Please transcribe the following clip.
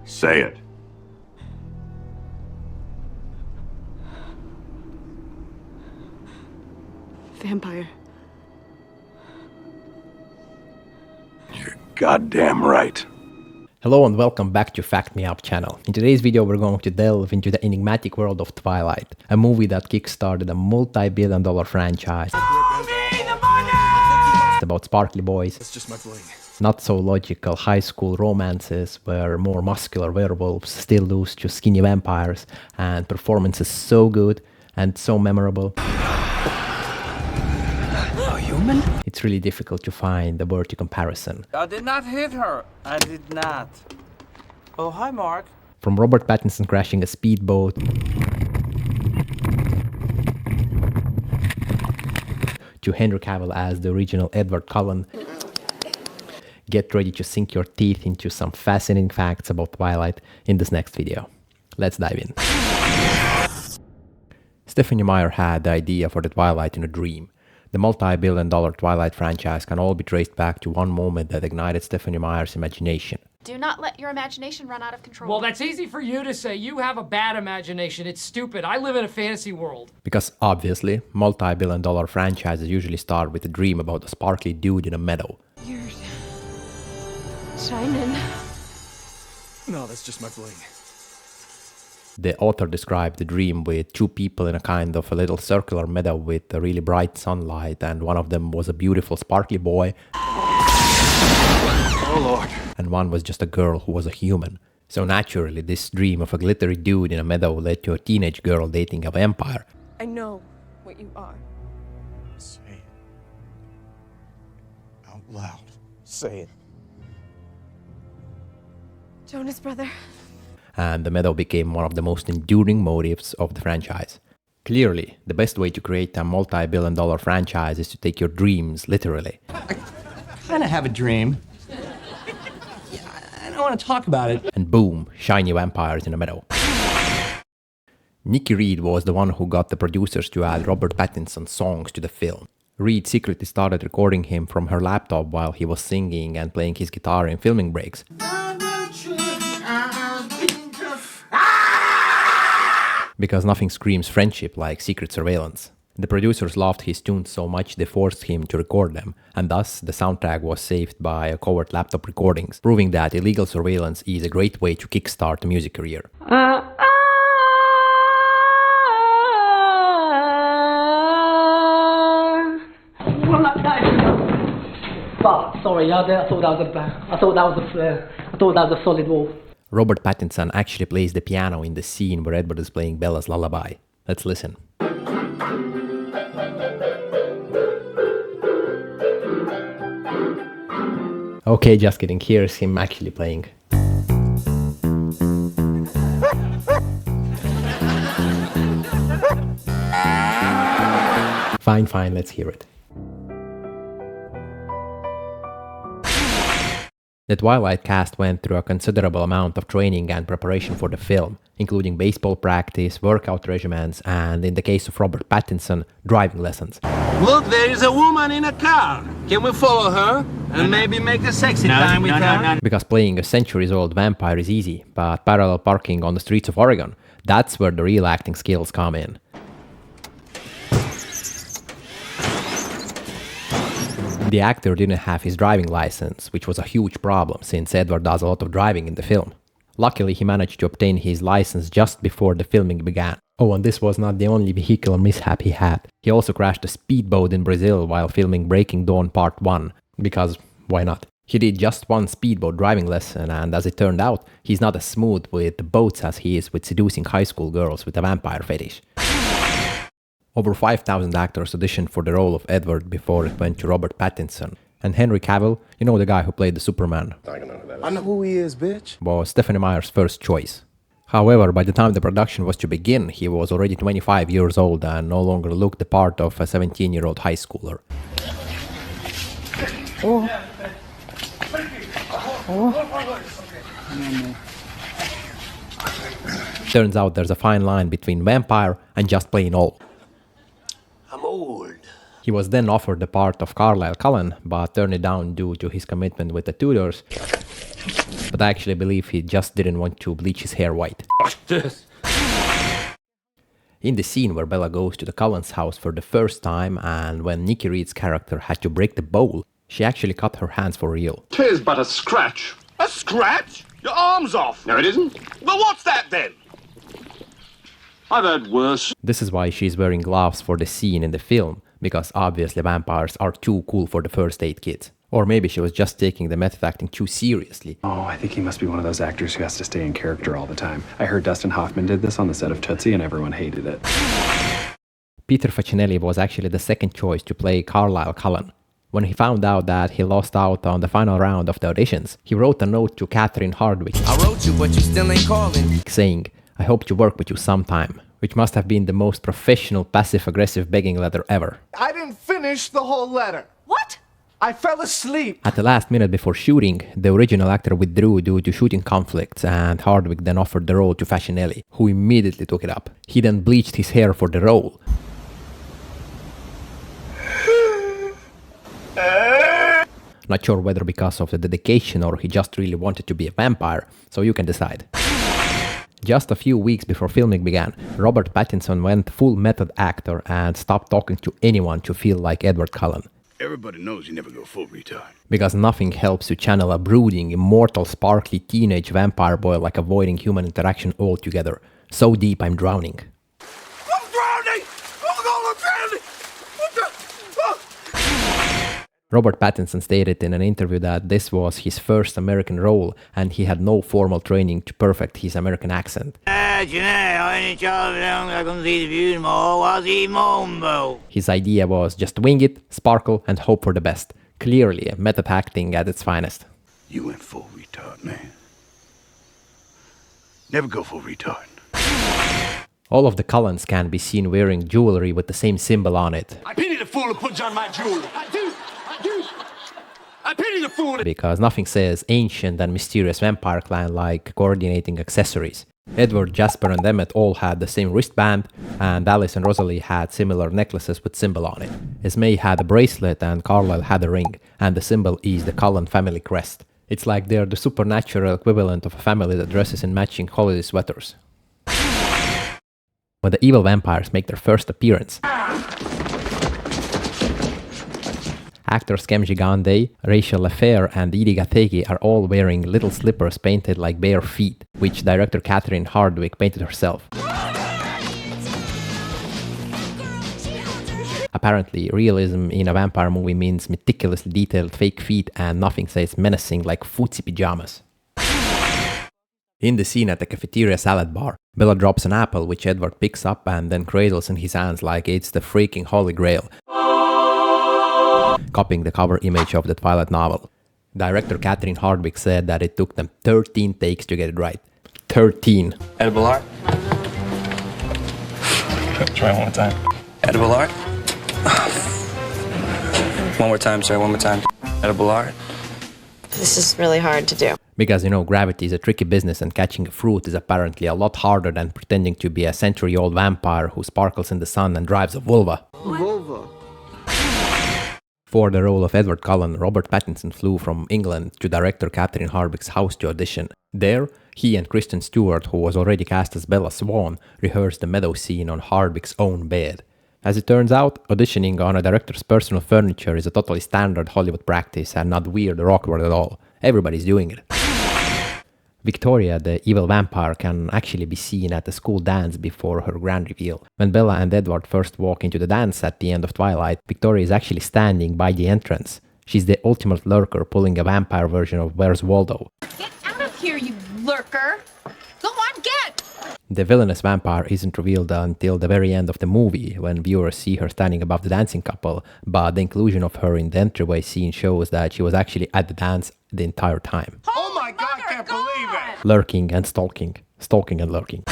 Say it. Vampire. You're goddamn right. Hello and welcome back to Fact Me Up channel. In today's video we're going to delve into the enigmatic world of Twilight, a movie that kickstarted a multi-billion-dollar franchise. It's about sparkly boys, That's just my bling. not so logical high school romances where more muscular werewolves still lose to skinny vampires, and performances so good and so memorable. Human? It's really difficult to find a worthy comparison. I did not hit her. I did not. Oh, hi, Mark. From Robert Pattinson crashing a speedboat to Henry Cavill as the original Edward Cullen, get ready to sink your teeth into some fascinating facts about Twilight in this next video. Let's dive in. Stephenie Meyer had the idea for the Twilight in a dream. The multi-billion-dollar Twilight franchise can all be traced back to one moment that ignited Stephenie Meyer's imagination. Do not let your imagination run out of control. Well, that's easy for you to say. You have a bad imagination. It's stupid. I live in a fantasy world. Because obviously, multi-billion-dollar franchises usually start with a dream about a sparkly dude in a meadow. You're shining. No, that's just my bling. The author described the dream with two people in a kind of a little circular meadow with a really bright sunlight, and one of them was a beautiful sparkly boy. Oh, Lord. And one was just a girl who was a human. So naturally, this dream of a glittery dude in a meadow led to a teenage girl dating a vampire. I know what you are. Say it. Out loud. Say it. Jonas brother. And the meadow became one of the most enduring motifs of the franchise. Clearly, the best way to create a multi-billion-dollar franchise is to take your dreams literally. I kind of have a dream. Yeah, I don't want to talk about it. And boom, shiny vampires in a meadow. Nikki Reed was the one who got the producers to add Robert Pattinson's songs to the film. Reed secretly started recording him from her laptop while he was singing and playing his guitar in filming breaks. Because nothing screams friendship like Secret Surveillance. The producers loved his tunes so much they forced him to record them, and thus the soundtrack was saved by covert laptop recordings, proving that illegal surveillance is a great way to kickstart a music career. Sorry, I thought that was a solid wall. Robert Pattinson actually plays the piano in the scene where Edward is playing Bella's lullaby. Let's listen. Okay, just kidding. Here's him actually playing. Fine, let's hear it. The Twilight cast went through a considerable amount of training and preparation for the film, including baseball practice, workout regimens, and in the case of Robert Pattinson, driving lessons. Look, there is a woman in a car. Can we follow her and maybe make a sexy time with her? Because playing a centuries-old vampire is easy, but parallel parking on the streets of Oregon, that's where the real acting skills come in. The actor didn't have his driving license, which was a huge problem since Edward does a lot of driving in the film. Luckily, he managed to obtain his license just before the filming began. Oh, and this was not the only vehicular mishap he had. He also crashed a speedboat in Brazil while filming Breaking Dawn Part 1, because why not? He did just one speedboat driving lesson, and as it turned out, he's not as smooth with the boats as he is with seducing high school girls with a vampire fetish. Over 5,000 actors auditioned for the role of Edward before it went to Robert Pattinson. And Henry Cavill, you know the guy who played the Superman, I know who he is, bitch. was Stephenie Meyer's first choice. However, by the time the production was to begin, he was already 25 years old and no longer looked the part of a 17-year-old high schooler. Turns out there's a fine line between vampire and just plain old. I'm old. He was then offered the part of Carlisle Cullen, but turned it down due to his commitment with the Tudors. But I actually believe he just didn't want to bleach his hair white. In the scene where Bella goes to the Cullens' house for the first time, and when Nikki Reed's character had to break the bowl, she actually cut her hands for real. 'Tis but a scratch. A scratch? Your arm's off. No, it isn't. Well, what's that then? I've heard worse. This is why she's wearing gloves for the scene in the film, because obviously vampires are too cool for the first 8 kids. Or maybe she was just taking the method acting too seriously. Oh, I think he must be one of those actors who has to stay in character all the time. I heard Dustin Hoffman did this on the set of Tootsie and everyone hated it. Peter Facinelli was actually the second choice to play Carlisle Cullen. When he found out that he lost out on the final round of the auditions, he wrote a note to Catherine Hardwicke. I wrote you, but you still ain't calling. Saying, "I hope to work with you sometime," which must have been the most professional passive-aggressive begging letter ever. I didn't finish the whole letter. What? I fell asleep. At the last minute before shooting, the original actor withdrew due to shooting conflicts, and Hardwicke then offered the role to Facinelli, who immediately took it up. He then bleached his hair for the role. Not sure whether because of the dedication or he just really wanted to be a vampire, so you can decide. Just a few weeks before filming began, Robert Pattinson went full method actor and stopped talking to anyone to feel like Edward Cullen. Everybody knows you never go full retard. Because nothing helps you channel a brooding, immortal, sparkly teenage vampire boy like avoiding human interaction altogether. So deep I'm drowning. I'm drowning! Oh God, I'm drowning! What the? Oh. Robert Pattinson stated in an interview that this was his first American role and he had no formal training to perfect his American accent. His idea was just wing it, sparkle, and hope for the best. Clearly, method acting at its finest. You went full retard, man. Never go full retard. All of the Cullens can be seen wearing jewelry with the same symbol on it. I pity the fool who puts on my jewelry. I do. I pity the fool. Because nothing says ancient and mysterious vampire clan like coordinating accessories. Edward, Jasper and Emmett all had the same wristband, and Alice and Rosalie had similar necklaces with symbol on it. Esme had a bracelet and Carlisle had a ring, and the symbol is the Cullen family crest. It's like they're the supernatural equivalent of a family that dresses in matching holiday sweaters. When the evil vampires make their first appearance, actors Kemji Gandhi, Rachel Lefevre and Edie Gathegi are all wearing little slippers painted like bare feet, which director Catherine Hardwicke painted herself. Apparently, realism in a vampire movie means meticulously detailed fake feet and nothing says menacing like FOOTSIE pajamas. In the scene at the cafeteria salad bar, Bella drops an apple which Edward picks up and then cradles in his hands like it's the freaking Holy Grail, copying the cover image of the Twilight novel. Director Catherine Hardwicke said that it took them 13 takes to get it right. 13. Edible art? Try one more time. Edible art? One more time, sir, one more time. Edible art? This is really hard to do. Because, you know, gravity is a tricky business and catching a fruit is apparently a lot harder than pretending to be a century-old vampire who sparkles in the sun and drives a vulva. Vulva. For the role of Edward Cullen, Robert Pattinson flew from England to director Catherine Hardwicke's house to audition. There, he and Kristen Stewart, who was already cast as Bella Swan, rehearsed the meadow scene on Hardwicke's own bed. As it turns out, auditioning on a director's personal furniture is a totally standard Hollywood practice and not weird or awkward at all. Everybody's doing it. Victoria, the evil vampire, can actually be seen at the school dance before her grand reveal. When Bella and Edward first walk into the dance at the end of Twilight, Victoria is actually standing by the entrance. She's the ultimate lurker pulling a vampire version of Where's Waldo. Get out of here, you lurker! Go on, get! The villainous vampire isn't revealed until the very end of the movie, when viewers see her standing above the dancing couple, but the inclusion of her in the entryway scene shows that she was actually at the dance the entire time. Oh my God, I can't believe it. Lurking and stalking. Stalking and lurking.